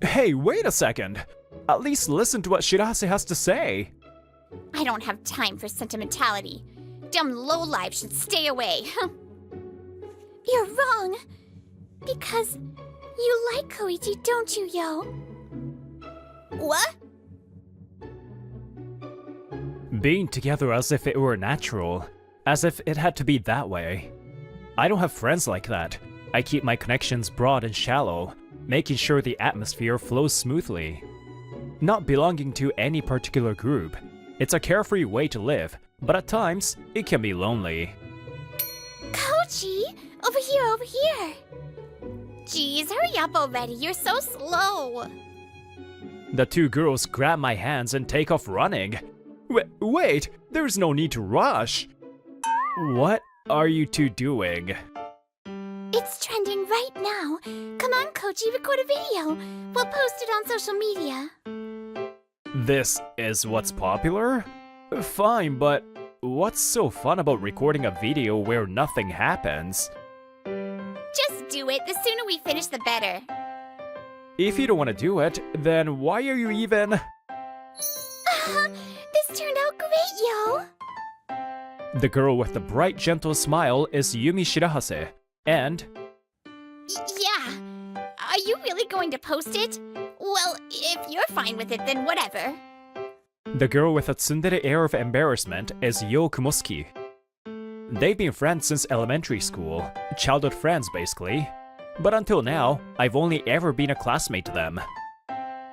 Hey, wait a second! At least listen to what Shirase has to say! I don't have time for sentimentality. Dumb lowlife should stay away. You're wrong. Because you like Koichi, don't you, Yo? What? Being together as if it were natural. As if it had to be that way. I don't have friends like that. I keep my connections broad and shallow, making sure the atmosphere flows smoothly. Not belonging to any particular group. It's a carefree way to live, but at times, it can be lonely. Koichi! Over here, over here! Jeez, hurry up already, you're so slow! The two girls grab my hands and take off running. Wait, there's no need to rush! What are you two doing? It's trending right now. Come on, Koichi, record a video. We'll post it on social media. This is what's popular? Fine, but what's so fun about recording a video where nothing happens? Just do it. The sooner we finish, the better. If you don't want to do it, then why are you even... This turned out great, Yo! The girl with the bright, gentle smile is Yumi Shirahase, and... Yeah. Are you really going to post it? Well, if you're fine with it, then whatever. The girl with a tsundere air of embarrassment is Yo Kumosuki. They've been friends since elementary school, childhood friends basically. But until now, I've only ever been a classmate to them.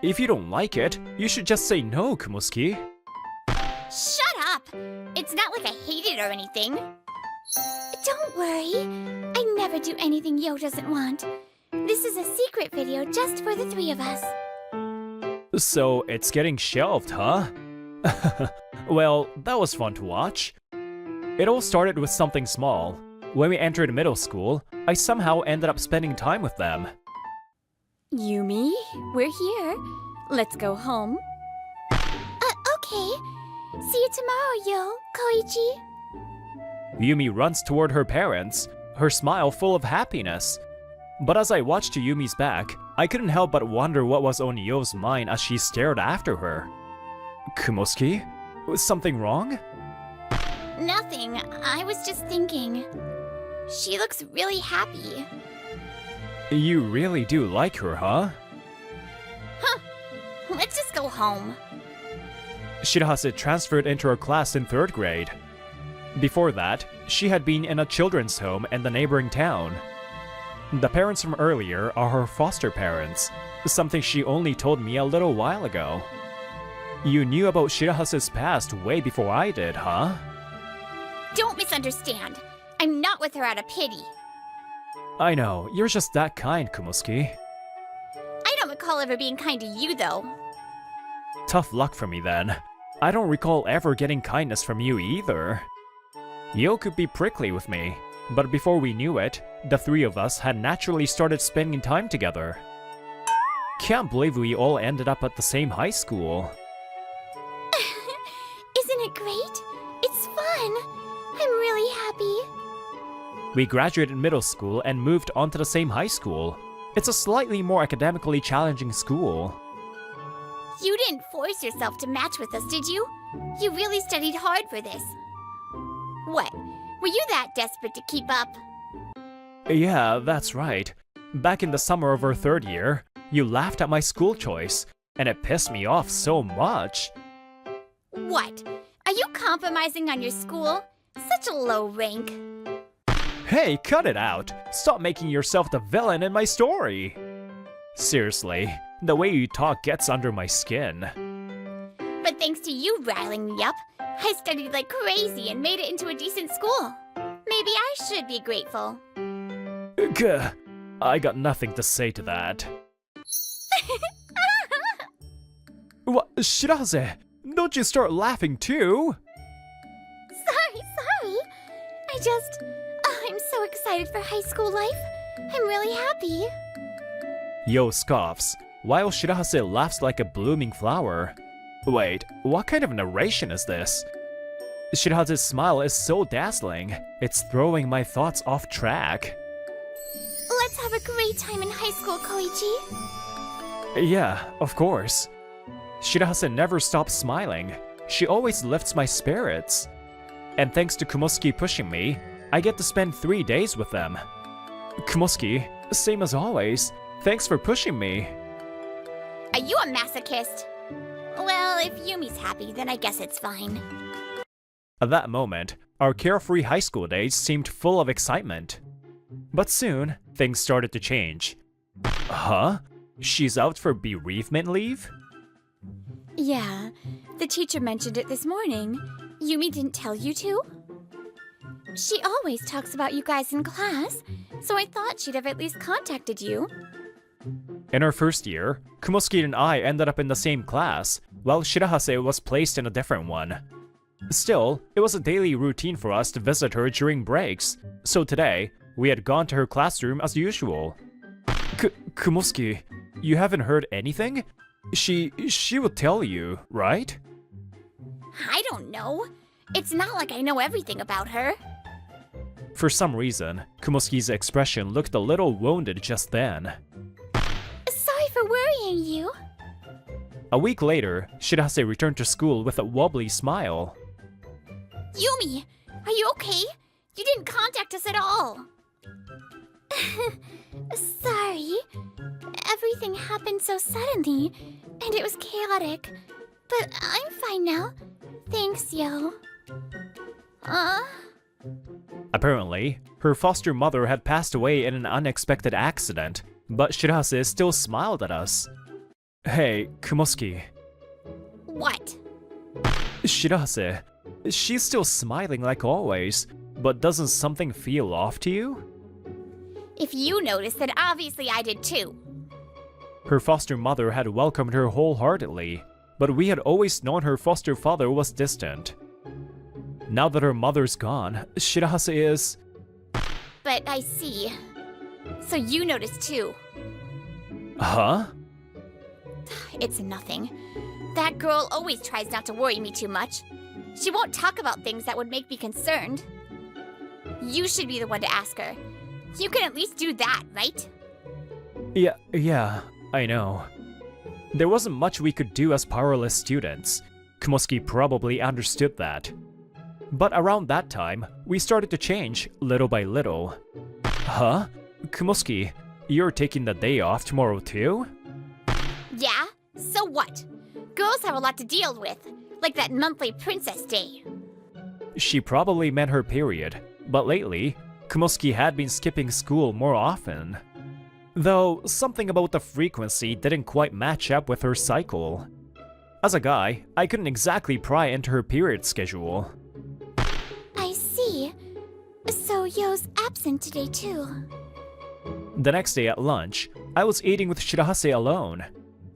If you don't like it, you should just say no, Kumosuki. Shut up! It's not like I hate it or anything. Don't worry. I never do anything Yo doesn't want. This is a secret video just for the three of us. So it's getting shelved, huh? Well, that was fun to watch. It all started with something small. When we entered middle school, I somehow ended up spending time with them. Yumi, we're here. Let's go home. Okay. See you tomorrow, Yo, Koichi. Yumi runs toward her parents, her smile full of happiness. But as I watched to Yumi's back, I couldn't help but wonder what was on Yo's mind as she stared after her. Kumosuki? Was something wrong? Nothing. I was just thinking. She looks really happy. You really do like her, huh? Huh. Let's just go home. Shirahase transferred into her class in 3rd grade. Before that, she had been in a children's home in the neighboring town. The parents from earlier are her foster parents, something she only told me a little while ago. You knew about Shirahase's past way before I did, huh? Don't misunderstand. I'm not with her out of pity. I know, you're just that kind, Kumosuki. I don't recall ever being kind to you, though. Tough luck for me then. I don't recall ever getting kindness from you either. Yo could be prickly with me, but before we knew it, the three of us had naturally started spending time together. Can't believe we all ended up at the same high school. Isn't it great? It's fun. I'm really happy. We graduated middle school and moved on to the same high school. It's a slightly more academically challenging school. You didn't force yourself to match with us, did you? You really studied hard for this. What? Were you that desperate to keep up? Yeah, that's right. Back in the summer of our 3rd year, you laughed at my school choice, and it pissed me off so much. What? Are you compromising on your school? Such a low rank. Hey, cut it out! Stop making yourself the villain in my story! Seriously, the way you talk gets under my skin. But thanks to you riling me up, I studied like crazy and made it into a decent school. Maybe I should be grateful. Gah, I got nothing to say to that. What, Shirase? Don't you start laughing too? Sorry. I'm so excited for high school life. I'm really happy. Yo scoffs, while Shirahase laughs like a blooming flower. Wait, what kind of narration is this? Shirahase's smile is so dazzling, it's throwing my thoughts off track. Let's have a great time in high school, Koichi. Yeah, of course. Shirahase never stops smiling. She always lifts my spirits. And thanks to Kumosuke pushing me, I get to spend 3 days with them. Kumosuke, same as always. Thanks for pushing me. Are you a masochist? Well, if Yumi's happy, then I guess it's fine. At that moment, our carefree high school days seemed full of excitement. But soon, things started to change. Huh? She's out for bereavement leave? Yeah, the teacher mentioned it this morning. Yumi didn't tell you to? She always talks about you guys in class, so I thought she'd have at least contacted you. In our first year, Kumosuke and I ended up in the same class, while Shirahase was placed in a different one. Still, it was a daily routine for us to visit her during breaks, so today, we had gone to her classroom as usual. Kumosuke, you haven't heard anything? She would tell you, right? I don't know. It's not like I know everything about her. For some reason, Kumosuke's expression looked a little wounded just then. Sorry for worrying you. A week later, Shirahase returned to school with a wobbly smile. Yumi, are you okay? You didn't contact us at all. Sorry. Everything happened so suddenly, and it was chaotic. But I'm fine now. Thanks, yo. Apparently, her foster mother had passed away in an unexpected accident, but Shirahase still smiled at us. Hey, Kumosuke. What? Shirahase, she's still smiling like always, but doesn't something feel off to you? If you noticed, then obviously I did too. Her foster mother had welcomed her wholeheartedly, but we had always known her foster father was distant. Now that her mother's gone, Shirahase is... But I see. So you noticed too. Huh? It's nothing. That girl always tries not to worry me too much. She won't talk about things that would make me concerned. You should be the one to ask her. You can at least do that, right? Yeah, I know. There wasn't much we could do as powerless students. Kumosuke probably understood that. But around that time, we started to change little by little. Huh? Kumosuke, you're taking the day off tomorrow too? Yeah? So what? Girls have a lot to deal with, like that monthly princess day. She probably meant her period, but lately, Kumosuke had been skipping school more often. Though, something about the frequency didn't quite match up with her cycle. As a guy, I couldn't exactly pry into her period schedule. I see. So Yo's absent today too. The next day at lunch, I was eating with Shirahase alone.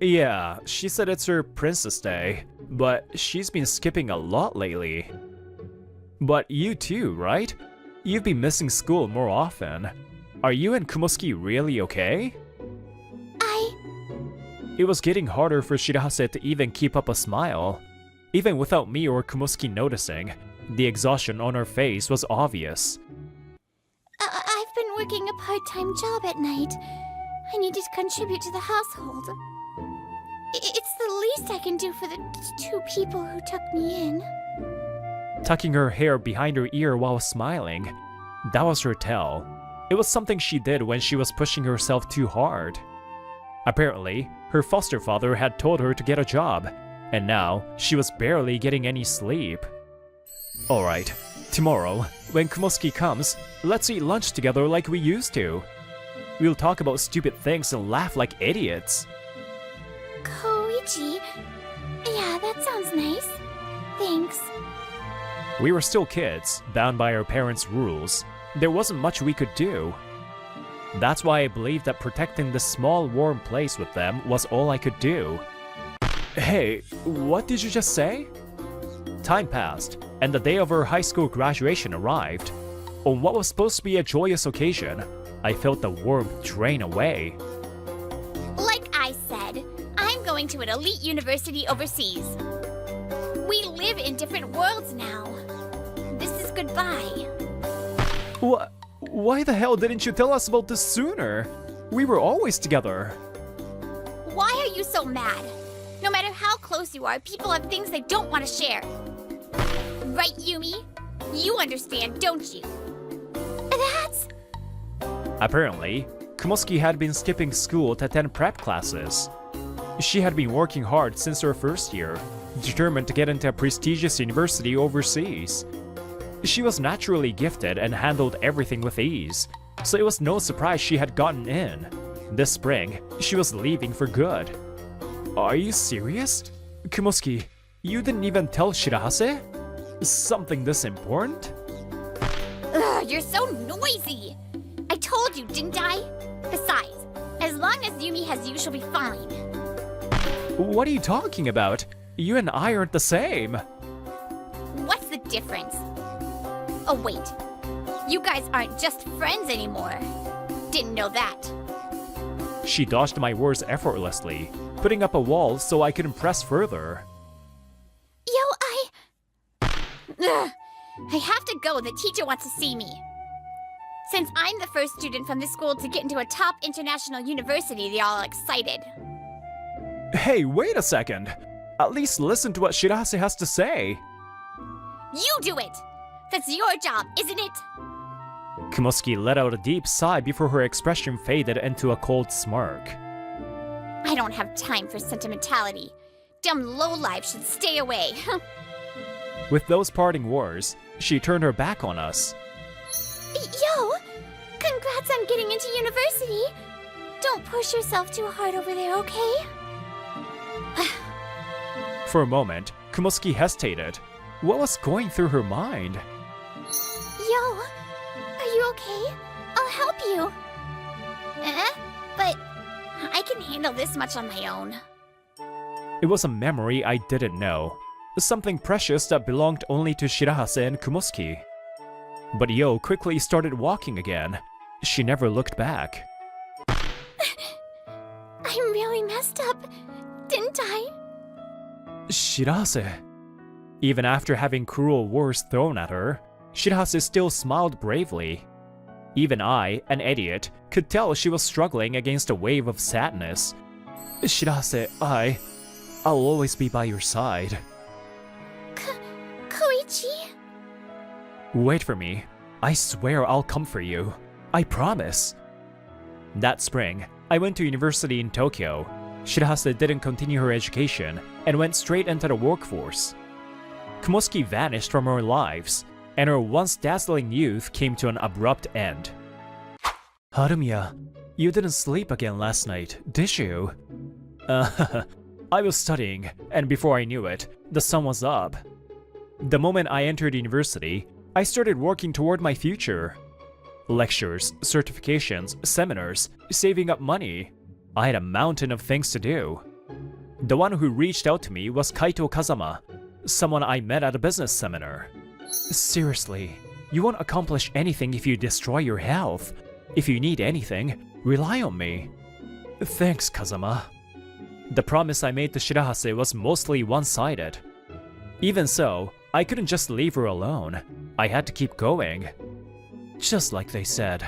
Yeah, she said it's her princess day, but she's been skipping a lot lately. But you too, right? You've been missing school more often. Are you and Kumosuke really okay? It was getting harder for Shirahase to even keep up a smile. Even without me or Kumosuke noticing, the exhaustion on her face was obvious. I've been working a part-time job at night. I needed to contribute to the household. It's the least I can do for the 2 people who took me in. Tucking her hair behind her ear while smiling. That was her tell. It was something she did when she was pushing herself too hard. Apparently, her foster father had told her to get a job, and now she was barely getting any sleep. Alright, tomorrow, when Kumosuke comes, let's eat lunch together like we used to. We'll talk about stupid things and laugh like idiots. Koichi? Yeah, that sounds nice. Thanks. We were still kids, bound by our parents' rules. There wasn't much we could do. That's why I believed that protecting this small warm place with them was all I could do. Hey, what did you just say? Time passed, and the day of our high school graduation arrived. On what was supposed to be a joyous occasion, I felt the warmth drain away. Like I said, I'm going to an elite university overseas. We live in different worlds now. This is goodbye. Why the hell didn't you tell us about this sooner? We were always together. Why are you so mad? No matter how close you are, people have things they don't want to share. Right, Yumi? You understand, don't you? That's... Apparently, Kumosuki had been skipping school to attend prep classes. She had been working hard since her first year, determined to get into a prestigious university overseas. She was naturally gifted and handled everything with ease, so it was no surprise she had gotten in. This spring, she was leaving for good. Are you serious? Kumosuki, you didn't even tell Shirahase? Something this important? Ugh, you're so noisy! I told you, didn't I? Besides, as long as Yumi has you, she'll be fine. What are you talking about? You and I aren't the same. What's the difference? Oh wait, you guys aren't just friends anymore. Didn't know that. She dodged my words effortlessly, putting up a wall so I couldn't press further. Ugh, I have to go, the teacher wants to see me. Since I'm the first student from this school to get into a top international university, they're all excited. Hey, wait a second! At least listen to what Shirahase has to say! You do it! That's your job, isn't it? Kumosuki let out a deep sigh before her expression faded into a cold smirk. I don't have time for sentimentality. Dumb lowlife should stay away. With those parting words, she turned her back on us. Yo! Congrats on getting into university! Don't push yourself too hard over there, okay? For a moment, Kumosuki hesitated. What was going through her mind? Yo! Are you okay? I'll help you. But I can handle this much on my own. It was a memory I didn't know. Something precious that belonged only to Shirahase and Kumosuki. But Yo quickly started walking again. She never looked back. I really messed up, didn't I? Shirahase. Even after having cruel words thrown at her, Shirahase still smiled bravely. Even I, an idiot, could tell she was struggling against a wave of sadness. Shirahase, I'll always be by your side. Koichi? Wait for me. I swear I'll come for you. I promise. That spring, I went to university in Tokyo. Shirahase didn't continue her education and went straight into the workforce. Kumosuki vanished from our lives, and our once dazzling youth came to an abrupt end. Harumiya, you didn't sleep again last night, did you? I was studying, and before I knew it, the sun was up. The moment I entered university, I started working toward my future. Lectures, certifications, seminars, saving up money. I had a mountain of things to do. The one who reached out to me was Kaito Kazama, someone I met at a business seminar. Seriously, you won't accomplish anything if you destroy your health. If you need anything, rely on me. Thanks, Kazama. The promise I made to Shirahase was mostly one-sided. Even so, I couldn't just leave her alone. I had to keep going. Just like they said.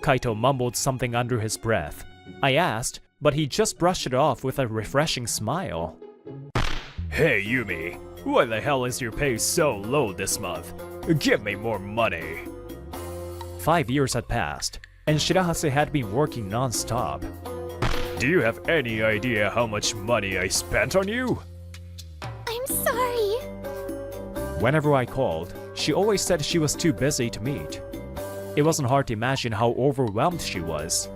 Kaito mumbled something under his breath. I asked, but he just brushed it off with a refreshing smile. Hey Yumi, why the hell is your pay so low this month? Give me more money. 5 years had passed, and Shirahase had been working non-stop. Do you have any idea how much money I spent on you? I'm sorry. Whenever I called, she always said she was too busy to meet. It wasn't hard to imagine how overwhelmed she was.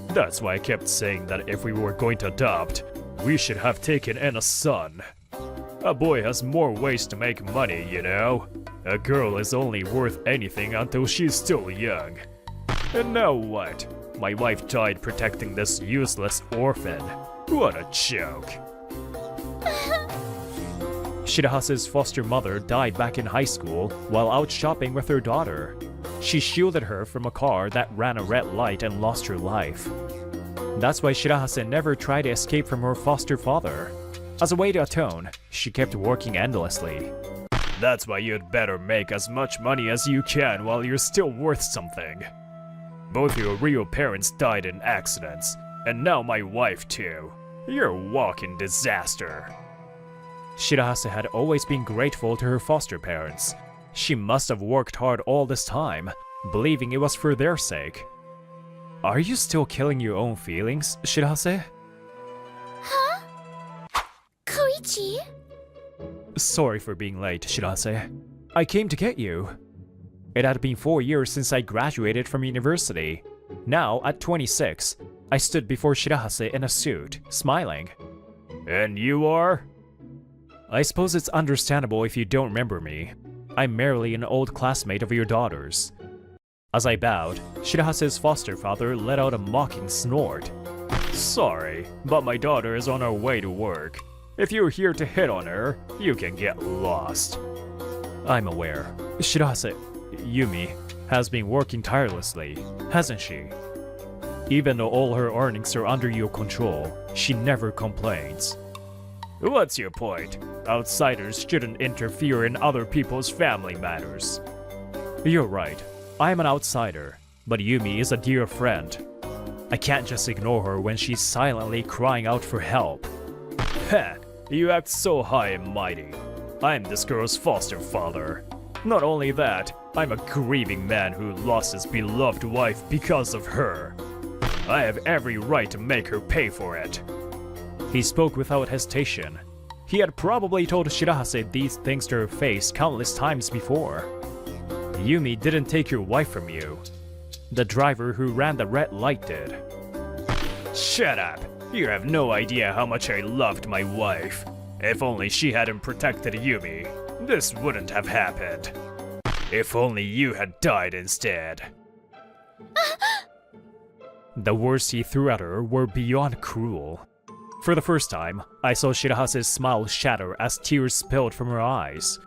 That's why I kept saying that if we were going to adopt, we should have taken in a son. A boy has more ways to make money, you know? A girl is only worth anything until she's still young. And now what? My wife died protecting this useless orphan. What a joke. Shirahase's foster mother died back in high school while out shopping with her daughter. She shielded her from a car that ran a red light and lost her life. That's why Shirahase never tried to escape from her foster father. As a way to atone, she kept working endlessly. That's why you'd better make as much money as you can while you're still worth something. Both your real parents died in accidents, And now my wife too. You're a walking disaster. Shirahase had always been grateful to her foster parents. She must have worked hard all this time, believing it was for their sake. Are you still killing your own feelings, Shirahase? Huh? Koichi? Sorry for being late, Shirahase. I came to get you. It had been 4 years since I graduated from university. Now, at 26, I stood before Shirahase in a suit, smiling. And you are? I suppose it's understandable if you don't remember me. I'm merely an old classmate of your daughter's. As I bowed, Shirahase's foster father let out a mocking snort. Sorry, but my daughter is on her way to work. If you're here to hit on her, you can get lost. I'm aware. Shirahase, Yumi, has been working tirelessly, hasn't she? Even though all her earnings are under your control, she never complains. What's your point? Outsiders shouldn't interfere in other people's family matters. You're right. I'm an outsider, but Yumi is a dear friend. I can't just ignore her when she's silently crying out for help. Heh, you act so high and mighty. I'm this girl's foster father. Not only that, I'm a grieving man who lost his beloved wife because of her. I have every right to make her pay for it. He spoke without hesitation. He had probably told Shirahase these things to her face countless times before. Yumi didn't take your wife from you. The driver who ran the red light did. Shut up! You have no idea how much I loved my wife. If only she hadn't protected Yumi, this wouldn't have happened. If only you had died instead. The words he threw at her were beyond cruel. For the first time, I saw Shirahase's smile shatter as tears spilled from her eyes.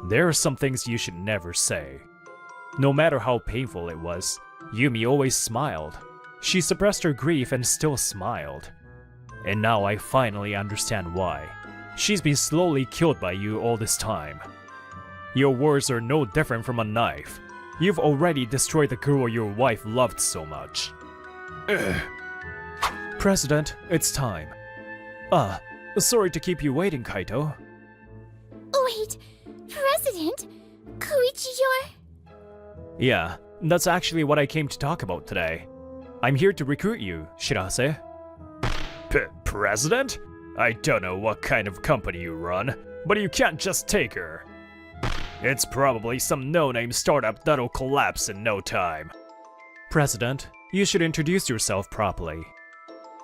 There are some things you should never say. No matter how painful it was, Yumi always smiled. She suppressed her grief and still smiled. And now I finally understand why. She's been slowly killed by you all this time. Your words are no different from a knife. You've already destroyed the girl your wife loved so much. Ugh. President, it's time. Sorry to keep you waiting, Kaito. Wait, President? Koichi, you're... Yeah, that's actually what I came to talk about today. I'm here to recruit you, Shirahase. President? I don't know what kind of company you run, but you can't just take her. It's probably some no-name startup that'll collapse in no time. President, you should introduce yourself properly.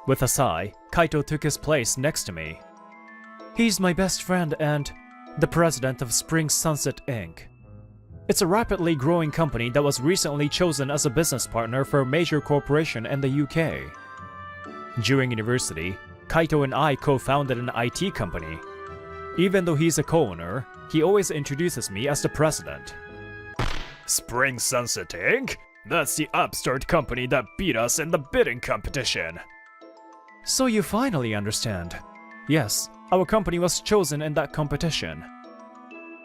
With a sigh, Kaito took his place next to me. He's my best friend and the president of Spring Sunset Inc. It's a rapidly growing company that was recently chosen as a business partner for a major corporation in the UK. During university, Kaito and I co-founded an IT company. Even though he's a co-owner, he always introduces me as the president. Spring Sunset Inc? That's the upstart company that beat us in the bidding competition. So you finally understand. Yes, our company was chosen in that competition.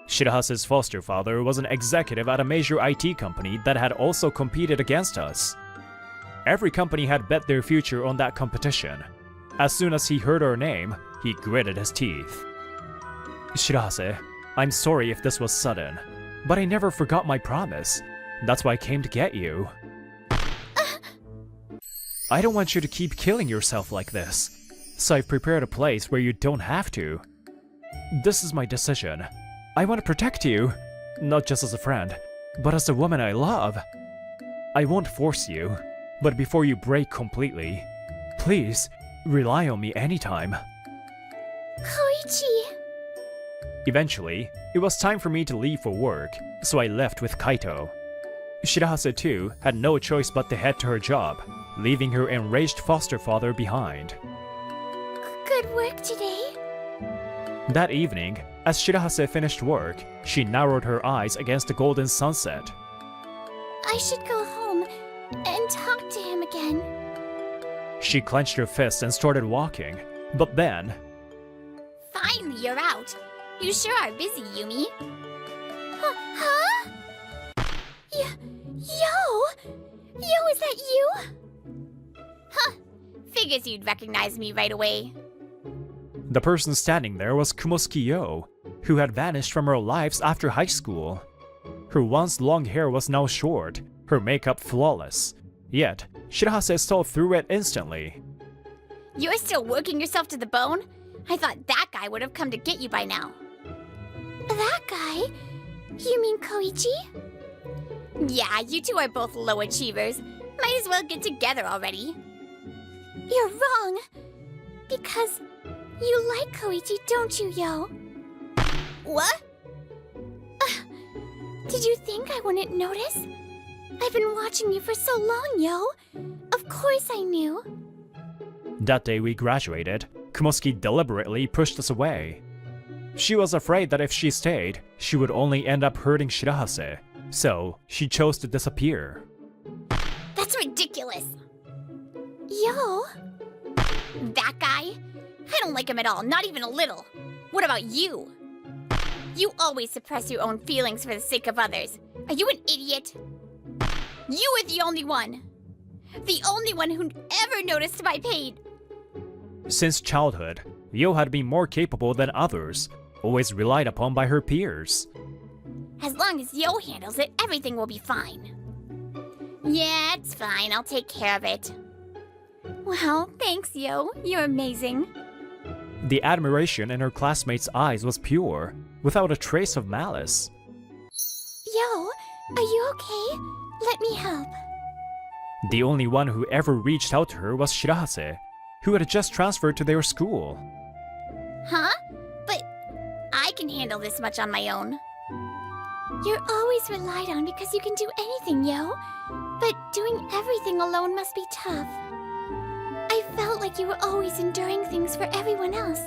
Shirahase's foster father was an executive at a major IT company that had also competed against us. Every company had bet their future on that competition. As soon as he heard our name, he gritted his teeth. Shirahase, I'm sorry if this was sudden, but I never forgot my promise. That's why I came to get you. I don't want you to keep killing yourself like this, so I've prepared a place where you don't have to. This is my decision. I want to protect you, not just as a friend, but as the woman I love. I won't force you, but before you break completely, please, rely on me anytime. Koichi! Eventually, it was time for me to leave for work, so I left with Kaito. Shirahase too had no choice but to head to her job, leaving her enraged foster father behind. Good work today. That evening, as Shirahase finished work, she narrowed her eyes against the golden sunset. I should go home and talk to him again. She clenched her fists and started walking, but then... Finally, you're out. You sure are busy, Yumi. Huh? Yo! Yo, is that you? Huh. Figures you'd recognize me right away. The person standing there was Kumosuki Yo, who had vanished from our lives after high school. Her once long hair was now short, her makeup flawless. Yet, Shirahase saw through it instantly. You're still working yourself to the bone? I thought that guy would have come to get you by now. That guy? You mean Koichi? Yeah, you two are both low achievers. Might as well get together already. You're wrong. Because you like Koichi, don't you, Yo? What? Did you think I wouldn't notice? I've been watching you for so long, Yo. Of course I knew. That day we graduated, Kumosuki deliberately pushed us away. She was afraid that if she stayed, she would only end up hurting Shirahase, so she chose to disappear. That's ridiculous. Yo? That guy? I don't like him at all, not even a little. What about you? You always suppress your own feelings for the sake of others. Are you an idiot? You were the only one. The only one who ever noticed my pain. Since childhood, Yo had been more capable than others, always relied upon by her peers. As long as Yo handles it, everything will be fine. Yeah, it's fine. I'll take care of it. Well, thanks, Yo. You're amazing. The admiration in her classmates' eyes was pure, without a trace of malice. Yo, are you okay? Let me help. The only one who ever reached out to her was Shirahase, who had just transferred to their school. Huh? But I can handle this much on my own. You're always relied on because you can do anything, Yo. But doing everything alone must be tough. I felt like you were always enduring things for everyone else.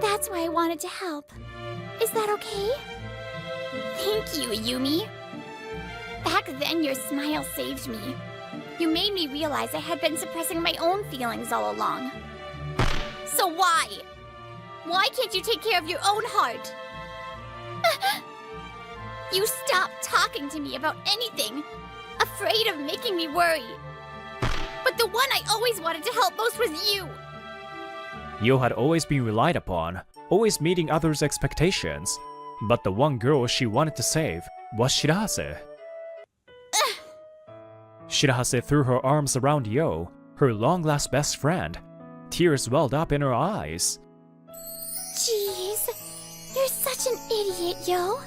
That's why I wanted to help. Is that okay? Thank you, Yumi. Back then, your smile saved me. You made me realize I had been suppressing my own feelings all along. So why? Why can't you take care of your own heart? You stopped talking to me about anything, afraid of making me worry. But the one I always wanted to help most was you. Yo had always been relied upon, always meeting others' expectations. But the one girl she wanted to save was Shirahase. Shirahase threw her arms around Yo, her long-lost best friend. Tears welled up in her eyes. Jeez, you're such an idiot, Yo.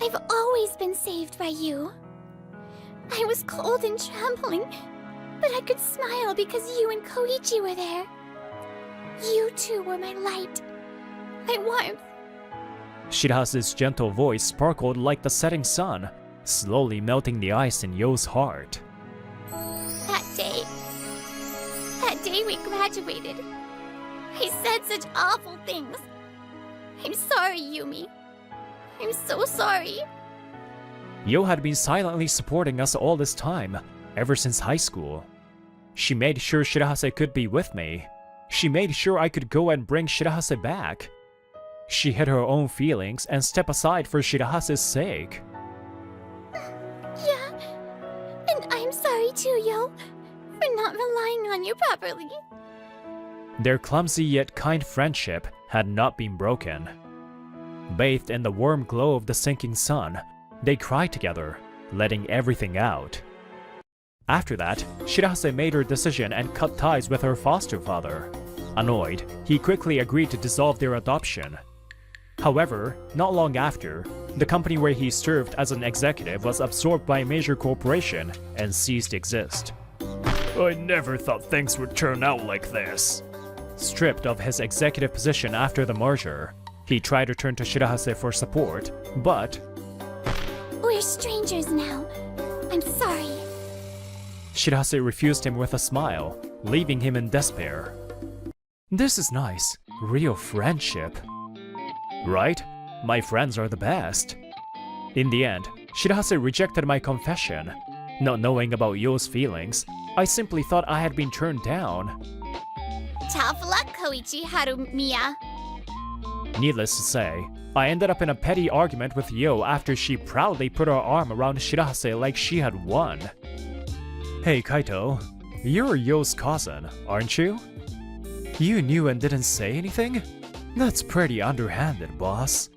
I've always been saved by you. I was cold and trembling, but I could smile because you and Koichi were there. You two were my light, my warmth. Shirahase's gentle voice sparkled like the setting sun, slowly melting the ice in Yo's heart. That day we graduated, I said such awful things. I'm sorry, Yumi. I'm so sorry. Yo had been silently supporting us all this time, ever since high school. She made sure Shirahase could be with me. She made sure I could go and bring Shirahase back. She hid her own feelings and stepped aside for Shirahase's sake. Yeah, and I'm sorry too, Yo, for not relying on you properly. Their clumsy yet kind friendship had not been broken. Bathed in the warm glow of the sinking sun, they cried together, letting everything out. After that, Shirahase made her decision and cut ties with her foster father. Annoyed, he quickly agreed to dissolve their adoption. However, not long after, the company where he served as an executive was absorbed by a major corporation and ceased to exist. I never thought things would turn out like this. Stripped of his executive position after the merger, he tried to turn to Shirahase for support, but... We're strangers now. I'm sorry. Shirahase refused him with a smile, leaving him in despair. This is nice. Real friendship. Right? My friends are the best. In the end, Shirahase rejected my confession. Not knowing about Yo's feelings, I simply thought I had been turned down. Tough luck, Koichi Harumiya. Needless to say, I ended up in a petty argument with Yo after she proudly put her arm around Shirahase like she had won. Hey Kaito, You're Yo's cousin, aren't you? You knew and didn't say anything? That's pretty underhanded, boss.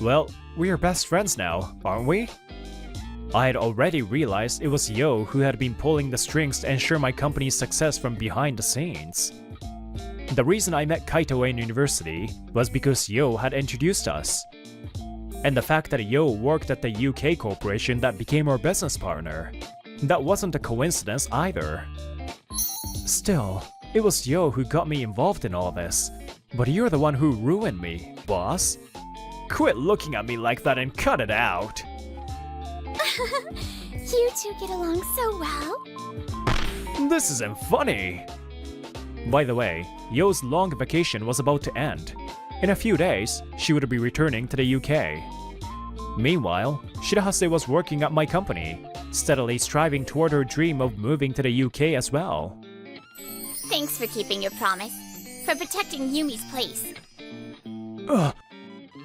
Well, we're best friends now, aren't we? I had already realized it was Yo who had been pulling the strings to ensure my company's success from behind the scenes. The reason I met Kaito in university was because Yo had introduced us. And the fact that Yo worked at the UK corporation that became our business partner. That wasn't a coincidence either. Still, it was Yo who got me involved in all this. But you're the one who ruined me, boss. Quit looking at me like that and cut it out. You two get along so well. This isn't funny. By the way, Yo's long vacation was about to end. In a few days, she would be returning to the UK. Meanwhile, Shirahase was working at my company, steadily striving toward her dream of moving to the UK as well. Thanks for keeping your promise. For protecting Yumi's place.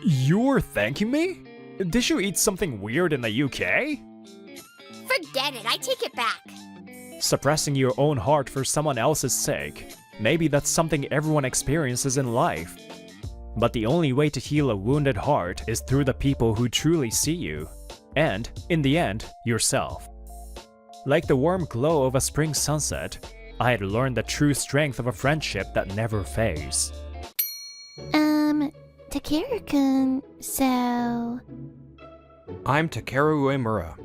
You're thanking me? Did you eat something weird in the UK? Forget it, I take it back. Suppressing your own heart for someone else's sake. Maybe that's something everyone experiences in life. But the only way to heal a wounded heart is through the people who truly see you. And, in the end, yourself. Like the warm glow of a spring sunset, I had learned the true strength of a friendship that never fades. Takeru-kun, so... I'm Takeru Uemura,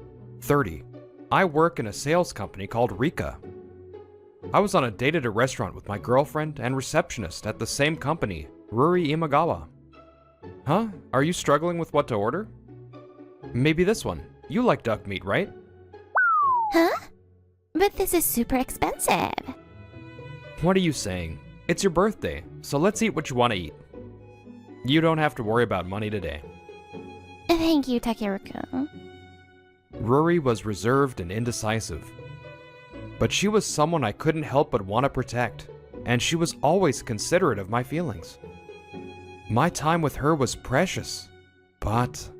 30. I work in a sales company called Rika. I was on a date at a restaurant with my girlfriend and receptionist at the same company, Ruri Imagawa. Huh? Are you struggling with what to order? Maybe this one. You like duck meat, right? Huh? But this is super expensive. What are you saying? It's your birthday, so let's eat what you want to eat. You don't have to worry about money today. Thank you, Takeru-kun. Ruri was reserved and indecisive. But she was someone I couldn't help but want to protect, and she was always considerate of my feelings. My time with her was precious, but...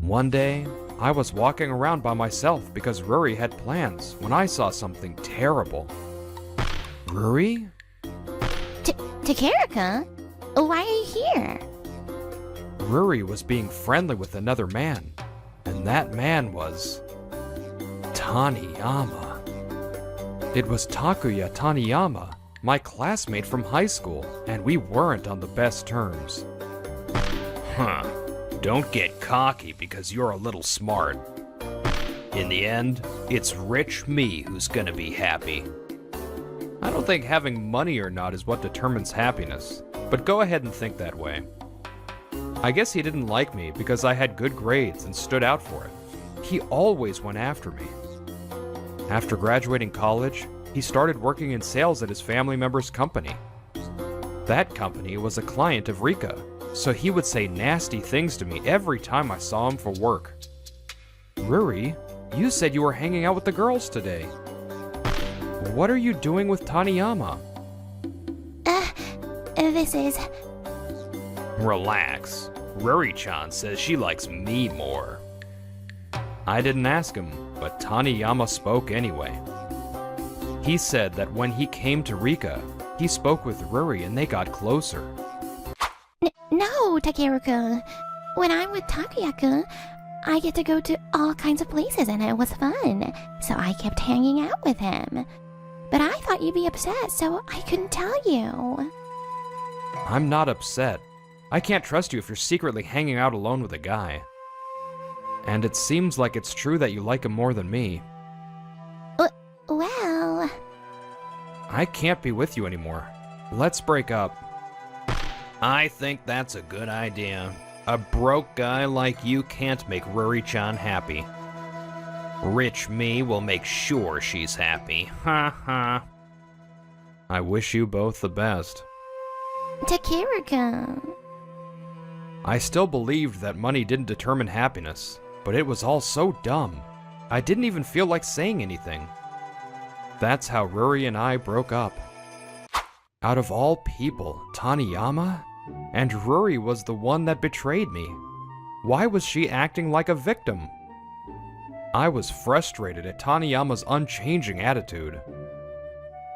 One day, I was walking around by myself because Ruri had plans when I saw something terrible. Ruri? Takeru-kun? Why are you here? Ruri was being friendly with another man, and that man was... Taniyama. It was Takuya Taniyama, my classmate from high school, and we weren't on the best terms. Huh. Don't get cocky because you're a little smart. In the end, it's rich me who's gonna be happy. I don't think having money or not is what determines happiness, but go ahead and think that way. I guess he didn't like me because I had good grades and stood out for it. He always went after me. After graduating college, he started working in sales at his family member's company. That company was a client of Rika, so he would say nasty things to me every time I saw him for work. Ruri, you said you were hanging out with the girls today. What are you doing with Taniyama? This is... Relax. Ruri-chan says she likes me more. I didn't ask him, but Taniyama spoke anyway. He said that when he came to Rika, he spoke with Ruri and they got closer. No, Takeru-kun. When I'm with Takuya-kun, I get to go to all kinds of places and it was fun, so I kept hanging out with him. But I thought you'd be upset, so I couldn't tell you. I'm not upset. I can't trust you if you're secretly hanging out alone with a guy. And it seems like it's true that you like him more than me. Well... I can't be with you anymore. Let's break up. I think that's a good idea. A broke guy like you can't make Ruri-chan happy. Rich me will make sure she's happy. Ha ha. I wish you both the best. Takeru-kun. I still believed that money didn't determine happiness, but it was all so dumb. I didn't even feel like saying anything. That's how Ruri and I broke up. Out of all people, Taniyama? And Ruri was the one that betrayed me. Why was she acting like a victim? I was frustrated at Taniyama's unchanging attitude.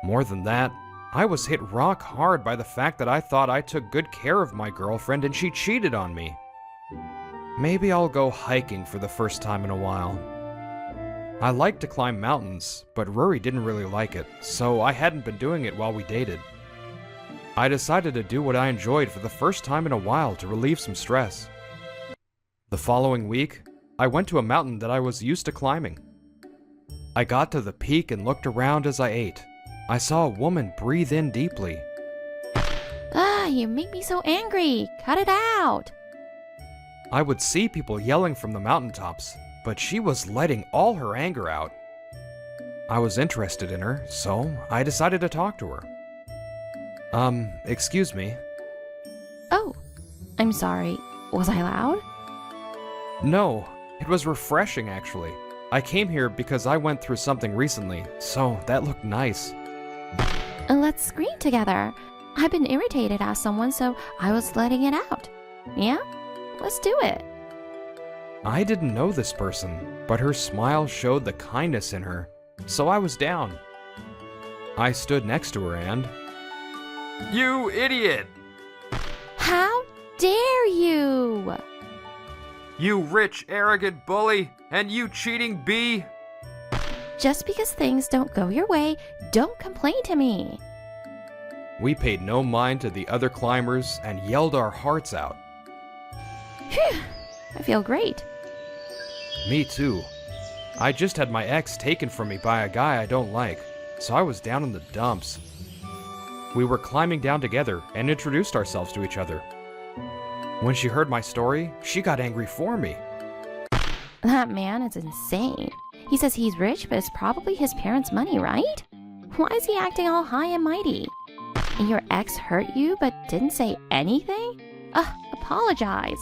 More than that, I was hit rock hard by the fact that I thought I took good care of my girlfriend and she cheated on me. Maybe I'll go hiking for the first time in a while. I like to climb mountains, but Rory didn't really like it, so I hadn't been doing it while we dated. I decided to do what I enjoyed for the first time in a while to relieve some stress. The following week, I went to a mountain that I was used to climbing. I got to the peak and looked around as I ate. I saw a woman breathe in deeply. You make me so angry. Cut it out. I would see people yelling from the mountaintops, but she was letting all her anger out. I was interested in her, so I decided to talk to her. Excuse me. Oh, I'm sorry. Was I loud? No, it was refreshing actually. I came here because I went through something recently, so that looked nice. Let's scream together. I've been irritated at someone, so I was letting it out. Yeah? Let's do it. I didn't know this person, but her smile showed the kindness in her, so I was down. I stood next to her and... You idiot! How dare you? You rich, arrogant bully! And you cheating bee! Just because things don't go your way, don't complain to me. We paid no mind to the other climbers and yelled our hearts out. Phew, I feel great. Me too. I just had my ex taken from me by a guy I don't like, so I was down in the dumps. We were climbing down together and introduced ourselves to each other. When she heard my story, she got angry for me. That man is insane. He says he's rich, but it's probably his parents' money, right? Why is he acting all high and mighty? And your ex hurt you but didn't say anything? Apologize.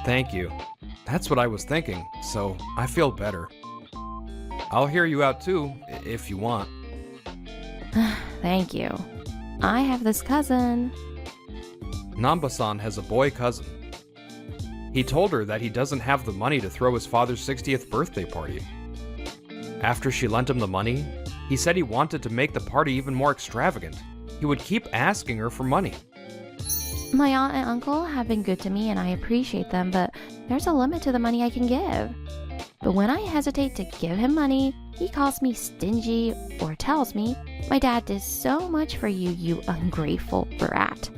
Thank you. That's what I was thinking, so I feel better. I'll hear you out too, if you want. Thank you. I have this cousin. Namba-san has a boy cousin. He told her that he doesn't have the money to throw his father's 60th birthday party. After she lent him the money, he said he wanted to make the party even more extravagant. He would keep asking her for money. My aunt and uncle have been good to me and I appreciate them, but there's a limit to the money I can give. But when I hesitate to give him money, he calls me stingy or tells me, "My dad did so much for you, you ungrateful brat."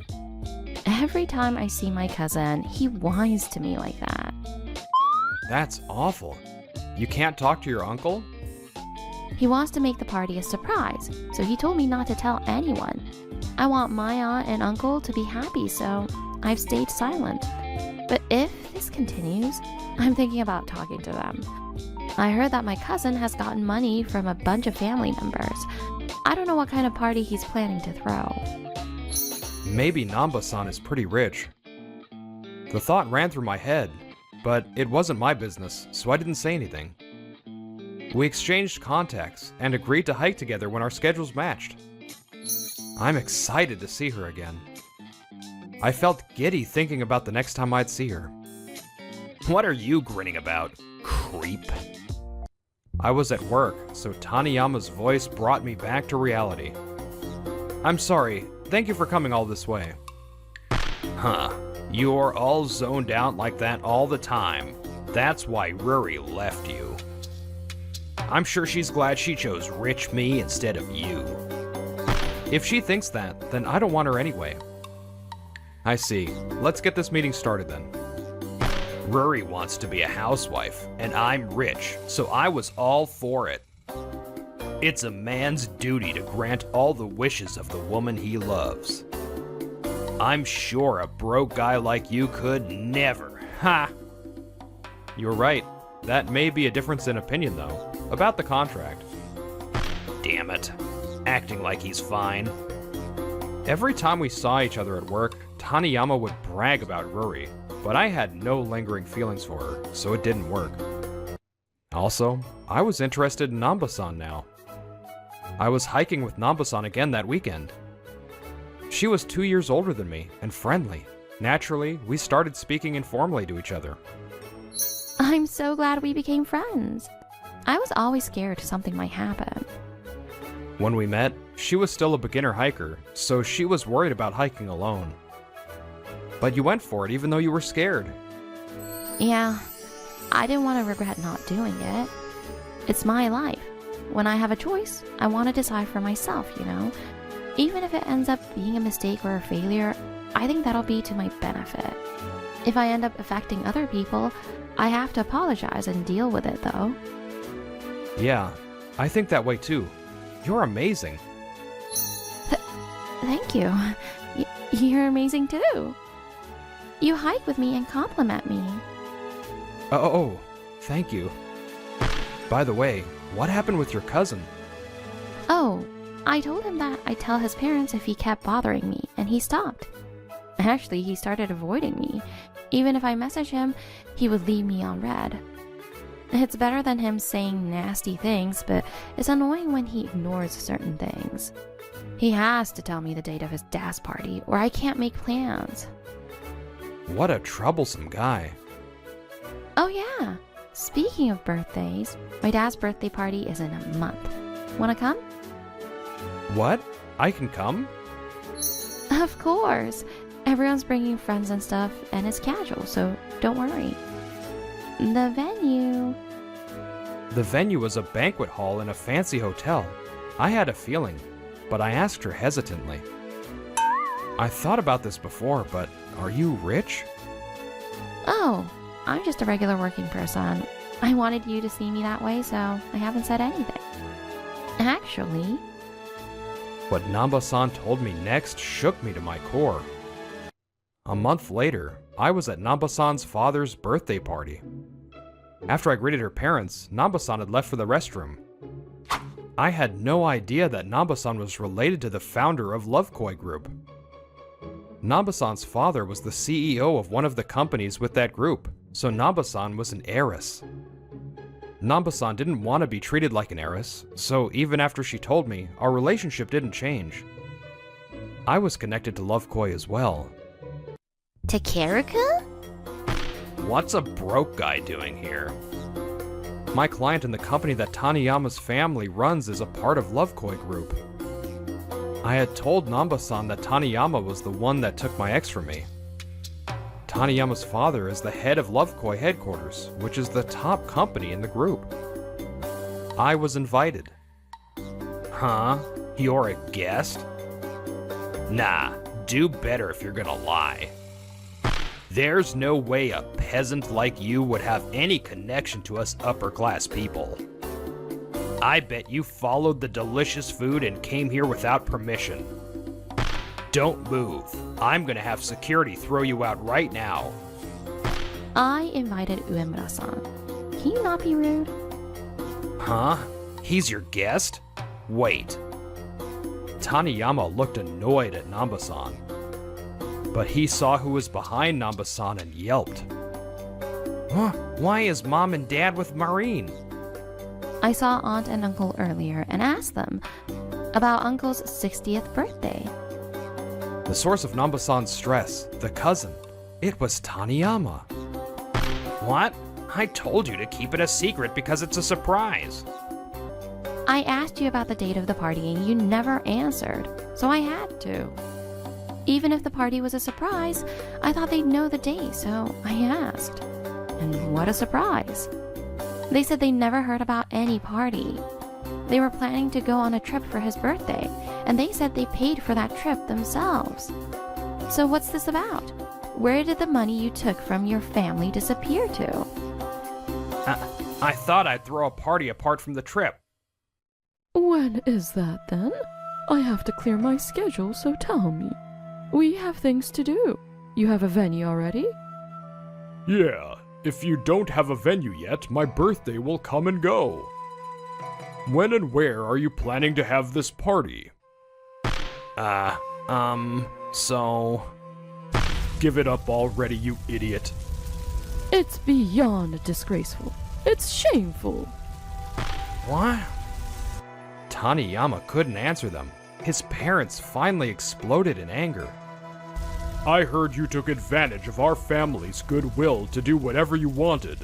Every time I see my cousin, he whines to me like that. That's awful. You can't talk to your uncle? He wants to make the party a surprise, so he told me not to tell anyone. I want my aunt and uncle to be happy, so I've stayed silent. But if this continues, I'm thinking about talking to them. I heard that my cousin has gotten money from a bunch of family members. I don't know what kind of party he's planning to throw. Maybe Namba-san is pretty rich. The thought ran through my head, but it wasn't my business, so I didn't say anything. We exchanged contacts and agreed to hike together when our schedules matched. I'm excited to see her again. I felt giddy thinking about the next time I'd see her. What are you grinning about, creep? I was at work, so Taniyama's voice brought me back to reality. I'm sorry, thank you for coming all this way. Huh, you're all zoned out like that all the time. That's why Ruri left you. I'm sure she's glad she chose rich me instead of you. If she thinks that, then I don't want her anyway. I see. Let's get this meeting started then. Ruri wants to be a housewife, and I'm rich, so I was all for it. It's a man's duty to grant all the wishes of the woman he loves. I'm sure a broke guy like you could never. Ha! You're right. That may be a difference in opinion, though, about the contract. Damn it. Acting like he's fine. Every time we saw each other at work, Taniyama would brag about Ruri, but I had no lingering feelings for her, so it didn't work. Also, I was interested in Namba-san now. I was hiking with Namba-san again that weekend. She was 2 years older than me and friendly. Naturally, we started speaking informally to each other. I'm so glad we became friends. I was always scared something might happen. When we met, she was still a beginner hiker, so she was worried about hiking alone. But you went for it even though you were scared. Yeah, I didn't want to regret not doing it. It's my life. When I have a choice, I want to decide for myself, you know? Even if it ends up being a mistake or a failure, I think that'll be to my benefit. If I end up affecting other people, I have to apologize and deal with it, though. Yeah, I think that way too. You're amazing. Thank you. You're amazing too. You hike with me and compliment me. Oh, thank you. By the way, what happened with your cousin? Oh, I told him that I'd tell his parents if he kept bothering me, and he stopped. Actually, he started avoiding me. Even if I messaged him, he would leave me on red. It's better than him saying nasty things, but it's annoying when he ignores certain things. He has to tell me the date of his dad's party, or I can't make plans. What a troublesome guy. Oh yeah, speaking of birthdays, my dad's birthday party is in a month. Wanna come? What? I can come? Of course. Everyone's bringing friends and stuff, and it's casual, so don't worry. The venue... The venue was a banquet hall in a fancy hotel. I had a feeling, but I asked her hesitantly. I thought about this before, but are you rich? Oh, I'm just a regular working person. I wanted you to see me that way, so I haven't said anything. Actually... What Namba-san told me next shook me to my core. A month later, I was at Namba-san's father's birthday party. After I greeted her parents, Namba-san had left for the restroom. I had no idea that Namba-san was related to the founder of Lovekoi Group. Namba-san's father was the CEO of one of the companies with that group, so Namba-san was an heiress. Namba-san didn't want to be treated like an heiress, so even after she told me, our relationship didn't change. I was connected to Lovekoi as well. Takeruku? What's a broke guy doing here? My client in the company that Taniyama's family runs is a part of Lovekoi Group. I had told Namba-san that Taniyama was the one that took my ex from me. Taniyama's father is the head of Lovekoi headquarters, which is the top company in the group. I was invited. Huh? You're a guest? Nah, do better if you're gonna lie. There's no way a peasant like you would have any connection to us upper-class people. I bet you followed the delicious food and came here without permission. Don't move. I'm gonna have security throw you out right now. I invited Uemura-san. Can you not be rude? Huh? He's your guest? Wait. Taniyama looked annoyed at Namba-san. But he saw who was behind Namba-san and yelped. Huh? Why is Mom and Dad with Maureen? I saw Aunt and Uncle earlier and asked them about Uncle's 60th birthday. The source of Namba-san's stress, the cousin, it was Taniyama. What? I told you to keep it a secret because it's a surprise. I asked you about the date of the party and you never answered, so I had to. Even if the party was a surprise, I thought they'd know the day, so I asked. And what a surprise. They said they never heard about any party. They were planning to go on a trip for his birthday, and they said they paid for that trip themselves. So what's this about? Where did the money you took from your family disappear to? I thought I'd throw a party apart from the trip. When is that then? I have to clear my schedule, so tell me. We have things to do. You have a venue already? Yeah, if you don't have a venue yet, my birthday will come and go. When and where are you planning to have this party? So... Give it up already, you idiot. It's beyond disgraceful. It's shameful. What? Taniyama couldn't answer them. His parents finally exploded in anger. I heard you took advantage of our family's goodwill to do whatever you wanted.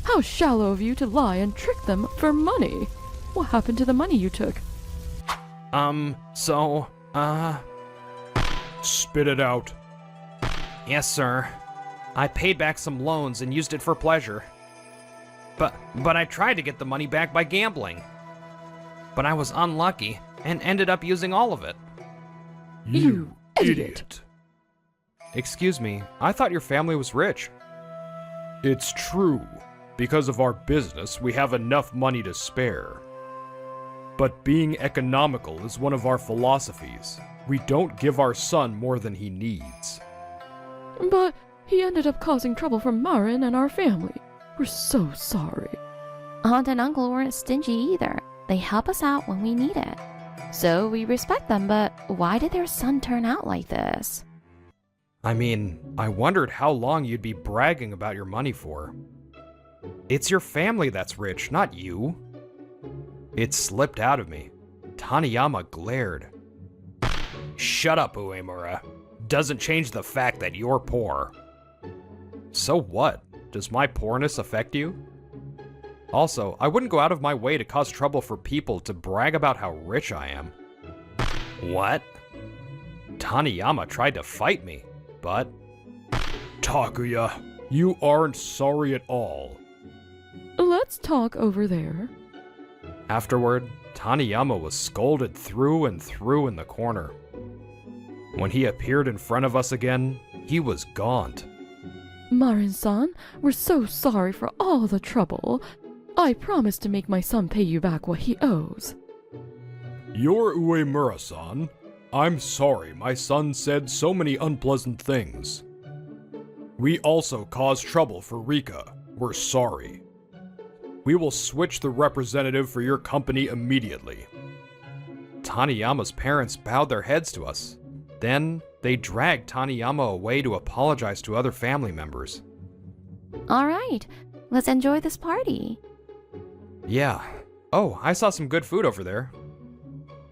How shallow of you to lie and trick them for money. What happened to the money you took? Spit it out. Yes, sir. I paid back some loans and used it for pleasure. But I tried to get the money back by gambling. But I was unlucky and ended up using all of it. You idiot. Excuse me, I thought your family was rich. It's true. Because of our business, we have enough money to spare. But being economical is one of our philosophies. We don't give our son more than he needs. But he ended up causing trouble for Marin and our family. We're so sorry. Aunt and uncle weren't stingy either. They help us out when we need it. So we respect them, but why did their son turn out like this? I mean, I wondered how long you'd be bragging about your money for. It's your family that's rich, not you. It slipped out of me. Taniyama glared. Shut up, Uemura. Doesn't change the fact that you're poor. So what? Does my poorness affect you? Also, I wouldn't go out of my way to cause trouble for people to brag about how rich I am. What? Taniyama tried to fight me, but... Takuya, you aren't sorry at all. Let's talk over there. Afterward, Taniyama was scolded through and through in the corner. When he appeared in front of us again, he was gaunt. Marin-san, we're so sorry for all the trouble. I promise to make my son pay you back what he owes. You're Uemura-san. I'm sorry my son said so many unpleasant things. We also caused trouble for Rika. We're sorry. We will switch the representative for your company immediately. Taniyama's parents bowed their heads to us. Then, they dragged Taniyama away to apologize to other family members. All right, let's enjoy this party. Yeah. Oh, I saw some good food over there.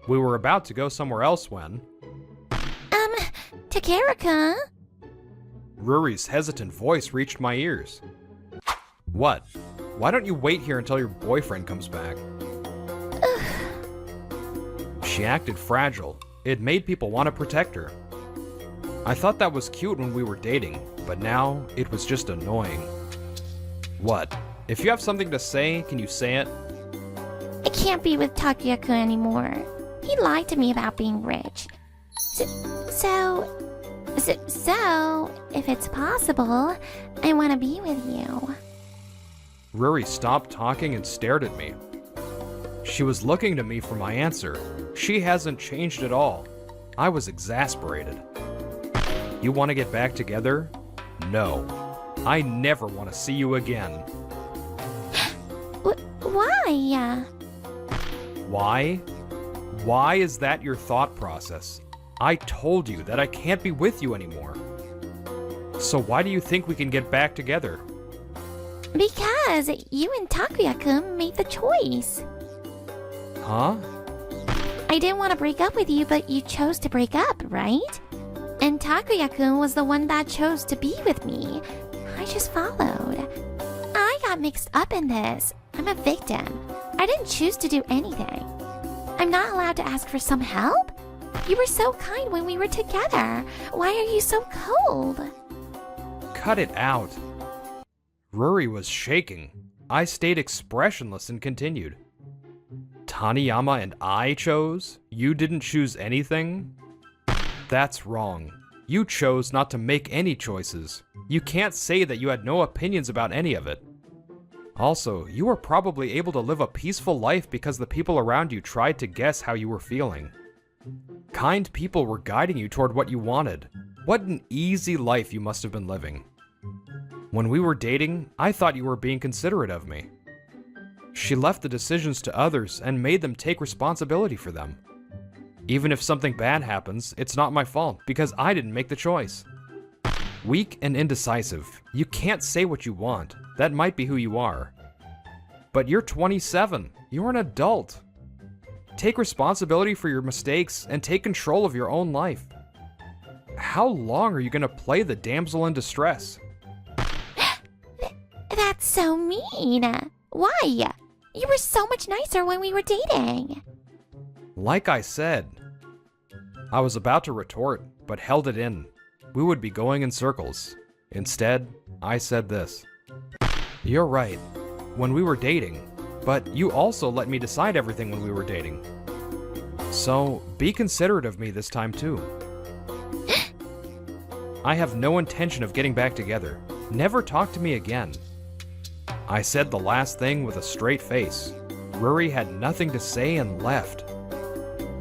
We were about to go somewhere else when... Takara-kun? Ruri's hesitant voice reached my ears. What? Why don't you wait here until your boyfriend comes back? She acted fragile. It made people want to protect her. I thought that was cute when we were dating, but now it was just annoying. What? If you have something to say, can you say it? I can't be with Takuya-kun anymore. He lied to me about being rich. So, if it's possible, I want to be with you. Ruri stopped talking and stared at me. She was looking to me for my answer. She hasn't changed at all. I was exasperated. You want to get back together? No. I never want to see you again. Why? Why? Why is that your thought process? I told you that I can't be with you anymore. So why do you think we can get back together? Because you and Takuya-kun made the choice. Huh? I didn't want to break up with you, but you chose to break up, right? And Takuya-kun was the one that chose to be with me. I just followed. I got mixed up in this. I'm a victim. I didn't choose to do anything. I'm not allowed to ask for some help? You were so kind when we were together. Why are you so cold? Cut it out. Ruri was shaking. I stayed expressionless and continued. Taniyama and I chose? You didn't choose anything? That's wrong. You chose not to make any choices. You can't say that you had no opinions about any of it. Also, you were probably able to live a peaceful life because the people around you tried to guess how you were feeling. Kind people were guiding you toward what you wanted. What an easy life you must have been living. When we were dating, I thought you were being considerate of me. She left the decisions to others and made them take responsibility for them. Even if something bad happens, it's not my fault because I didn't make the choice. Weak and indecisive, you can't say what you want. That might be who you are. But you're 27. You're an adult. Take responsibility for your mistakes and take control of your own life. How long are you going to play the damsel in distress? That's so mean. Why? You were so much nicer when we were dating. Like I said, I was about to retort, but held it in. We would be going in circles. Instead, I said this. You're right, when we were dating, but you also let me decide everything when we were dating. So, be considerate of me this time too. I have no intention of getting back together. Never talk to me again. I said the last thing with a straight face. Ruri had nothing to say and left.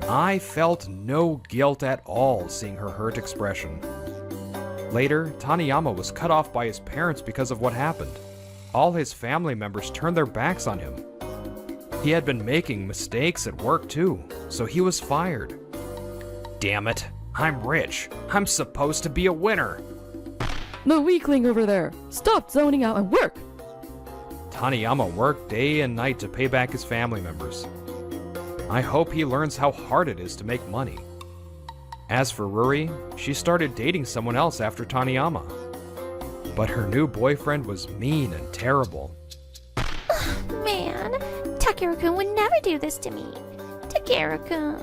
I felt no guilt at all seeing her hurt expression. Later, Taniyama was cut off by his parents because of what happened. All his family members turned their backs on him. He had been making mistakes at work too, so he was fired. Damn it, I'm rich. I'm supposed to be a winner. The weakling over there! Stop zoning out and work! Taniyama worked day and night to pay back his family members. I hope he learns how hard it is to make money. As for Ruri, she started dating someone else after Taniyama. But her new boyfriend was mean and terrible. Man, Takeru-kun would never do this to me. Takeru-kun.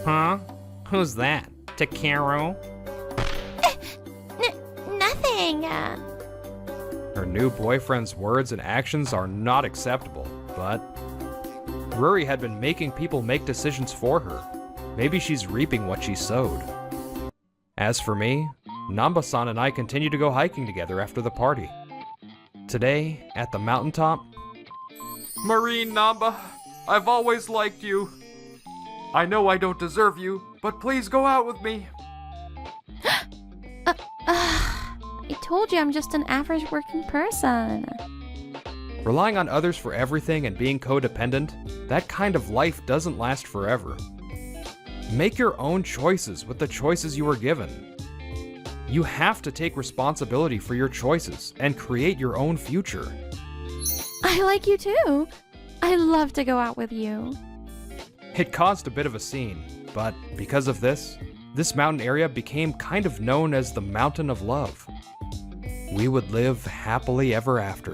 Huh? Who's that? Takeru? Nothing. Her new boyfriend's words and actions are not acceptable, but Ruri had been making people make decisions for her. Maybe she's reaping what she sowed. As for me, Namba-san and I continue to go hiking together after the party. Today, at the mountaintop... Marine Namba, I've always liked you. I know I don't deserve you, but please go out with me. I told you I'm just an average working person. Relying on others for everything and being codependent, that kind of life doesn't last forever. Make your own choices with the choices you were given. You have to take responsibility for your choices and create your own future. I like you too. I love to go out with you. It caused a bit of a scene, but because of this mountain area became kind of known as the Mountain of Love. We would live happily ever after.